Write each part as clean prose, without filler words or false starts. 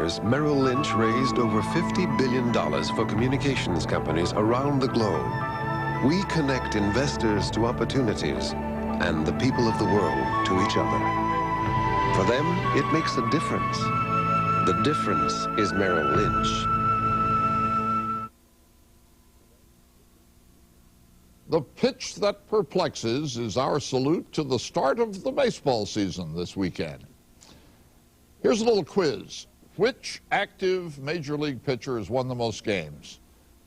years, Merrill Lynch raised over $50 billion for communications companies around the globe. We connect investors to opportunities and the people of the world to each other. For them, it makes a difference. The difference is Merrill Lynch. The pitch that perplexes is our salute to the start of the baseball season this weekend. Here's a little quiz. Which active Major League pitcher has won the most games?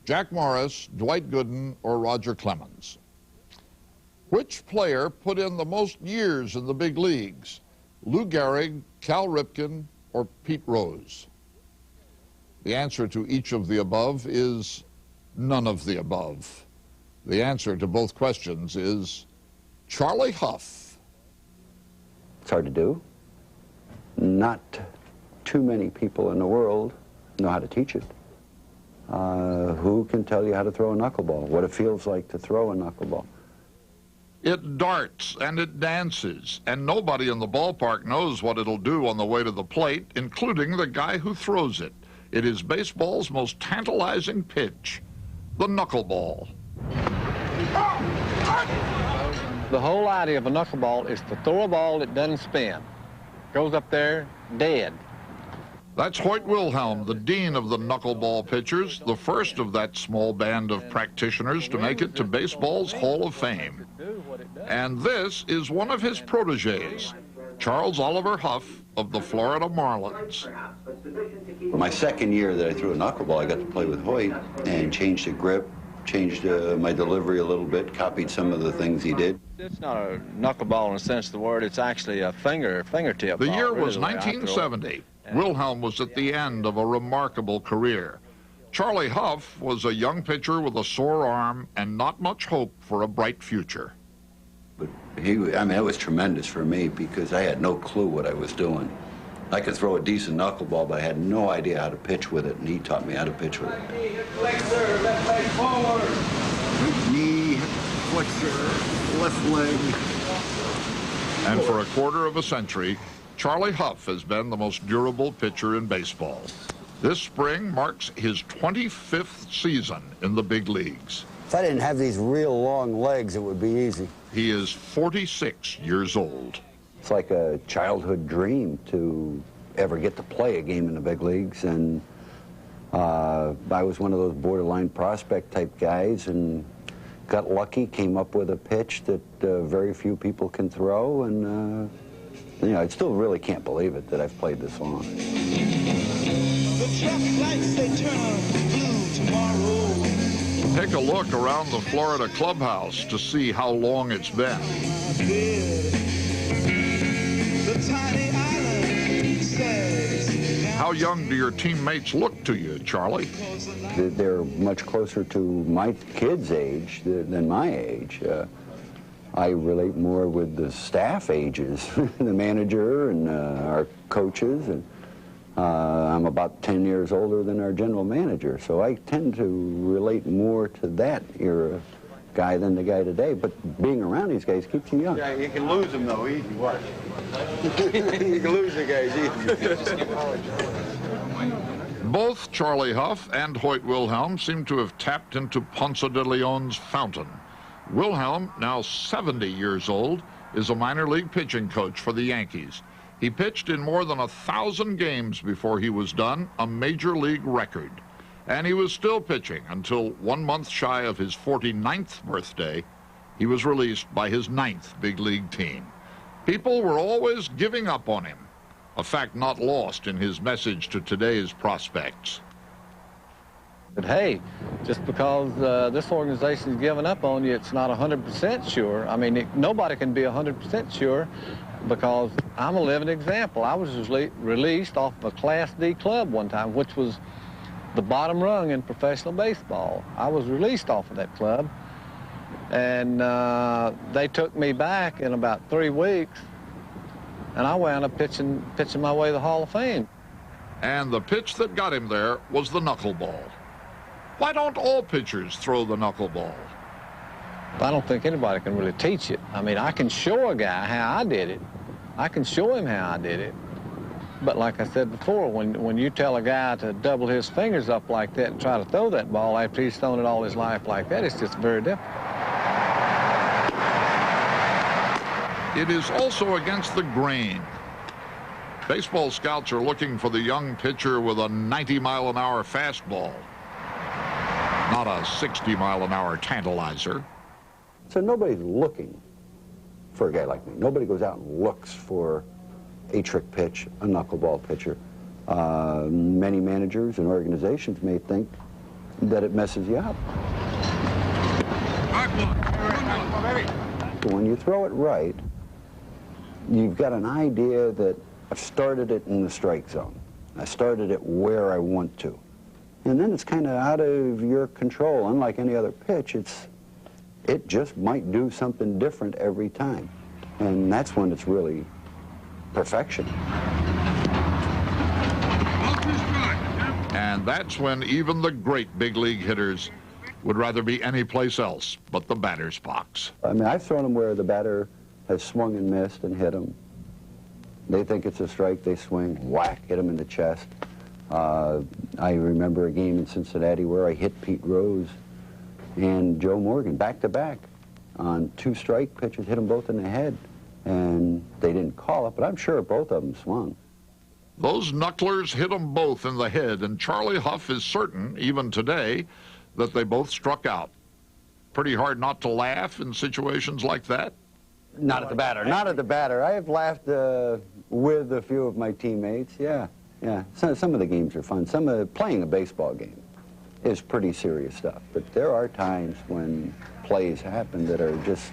Jack Morris, Dwight Gooden, or Roger Clemens? Which player put in the most years in the big leagues? Lou Gehrig, Cal Ripken, or Pete Rose? The answer to each of the above is none of the above. The answer to both questions is Charlie Huff. It's hard to do. Not too many people in the world know how to teach it. Who can tell you how to throw a knuckleball, what it feels like to throw a knuckleball? It darts and it dances, and nobody in the ballpark knows what it'll do on the way to the plate, including the guy who throws it. It is baseball's most tantalizing pitch, the knuckleball. The whole idea of a knuckleball is to throw a ball that doesn't spin. Goes up there, dead. That's Hoyt Wilhelm, the dean of the knuckleball pitchers, the first of that small band of practitioners to make it to baseball's Hall of Fame. And this is one of his protégés, Charles Oliver Huff of the Florida Marlins. My second year that I threw a knuckleball, I got to play with Hoyt and changed the grip, changed my delivery a little bit, copied some of the things he did. It's not a knuckleball in the sense of the word, it's actually a fingertip The ball, year really, was the way I throw it. 1970. Wilhelm was at the end of a remarkable career. Charlie Huff was a young pitcher with a sore arm and not much hope for a bright future. But it was tremendous for me because I had no clue what I was doing. I could throw a decent knuckleball, but I had no idea how to pitch with it, and he taught me how to pitch with it. Left flexor, left leg forward. Right knee, flexor, left leg. And for a quarter of a century, Charlie Huff has been the most durable pitcher in baseball. This spring marks his 25th season in the big leagues. If I didn't have these real long legs, it would be easy. He is 46 years old. It's like a childhood dream to ever get to play a game in the big leagues, and I was one of those borderline prospect type guys and got lucky, came up with a pitch that very few people can throw, and I still really can't believe it that I've played this long. The traffic lights, they turn blue tomorrow. Take a look around the Florida clubhouse to see how long it's been. The tiny island says, How young do your teammates look to you, Charlie? They're much closer to my kids' age than my age. I relate more with the staff ages, the manager and our coaches, and I'm about 10 years older than our general manager, so I tend to relate more to that era guy than the guy today, but being around these guys keeps you young. Yeah, you can lose them though, easy. What? You can lose the guys easy. Both Charlie Huff and Hoyt Wilhelm seem to have tapped into Ponce de Leon's fountain. Wilhelm, now 70 years old, is a minor league pitching coach for the Yankees. He pitched in more than 1,000 games before he was done, a major league record. And he was still pitching until 1 month shy of his 49th birthday, he was released by his 9th big league team. People were always giving up on him, a fact not lost in his message to today's prospects. But hey, just because this organization's given up on you, it's not 100% sure. I mean, nobody can be 100% sure because I'm a living example. I was released off of a Class D club one time, which was the bottom rung in professional baseball. I was released off of that club, and they took me back in about 3 weeks, and I wound up pitching my way to the Hall of Fame. And the pitch that got him there was the knuckleball. Why don't all pitchers throw the knuckleball? I don't think anybody can really teach it. I mean, I can show a guy how I did it. I can show him how I did it. But like I said before, when you tell a guy to double his fingers up like that and try to throw that ball after he's thrown it all his life like that, it's just very difficult. It is also against the grain. Baseball scouts are looking for the young pitcher with a 90-mile-an-hour fastball, not a 60-mile-an-hour tantalizer. So nobody's looking for a guy like me. Nobody goes out and looks for a trick pitch, a knuckleball pitcher. Many managers and organizations may think that it messes you up. When you throw it right, you've got an idea that I've started it in the strike zone. I started it where I want to. And then it's kind of out of your control. Unlike any other pitch, it just might do something different every time. And that's when it's really perfection. And that's when even the great big league hitters would rather be any place else but the batter's box. I mean, I've thrown them where the batter has swung and missed and hit them. They think it's a strike, they swing, whack, hit them in the chest. I remember a game in Cincinnati where I hit Pete Rose and Joe Morgan back-to-back on 2 strike pitches, hit them both in the head. And they didn't call it, but I'm sure both of them swung. Those knucklers hit them both in the head, and Charlie Huff is certain, even today, that they both struck out. Pretty hard not to laugh in situations like that. Not at the batter. Not at the batter. I have laughed with a few of my teammates. Yeah. Some of the games are fun. Playing a baseball game is pretty serious stuff. But there are times when plays happen that are just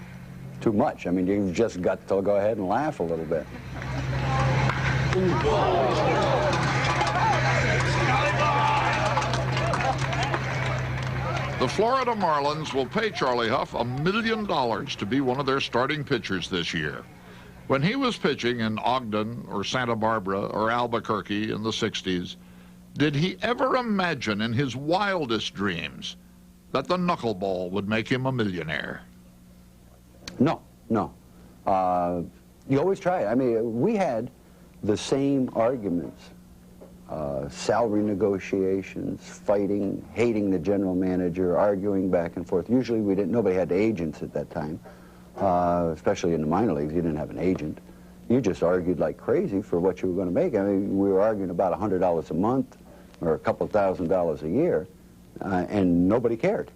too much. I mean, you've just got to go ahead and laugh a little bit. The Florida Marlins will pay Charlie Huff $1 million to be one of their starting pitchers this year. When he was pitching in Ogden or Santa Barbara or Albuquerque in the 60s, did he ever imagine in his wildest dreams that the knuckleball would make him a millionaire? No. You always try it. I mean, we had the same arguments. Salary negotiations, fighting, hating the general manager, arguing back and forth. Usually nobody had agents at that time, especially in the minor leagues. You didn't have an agent. You just argued like crazy for what you were going to make. I mean, we were arguing about $100 a month or a couple $1,000 a year, and nobody cared.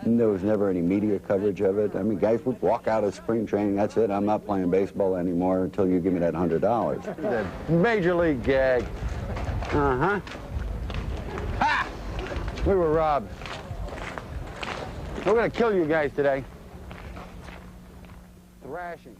And there was never any media coverage of it. I mean, guys would walk out of spring training, that's it, I'm not playing baseball anymore until you give me that $100. The major league gag. Uh-huh. Ha! We were robbed. We're going to kill you guys today. Thrashing.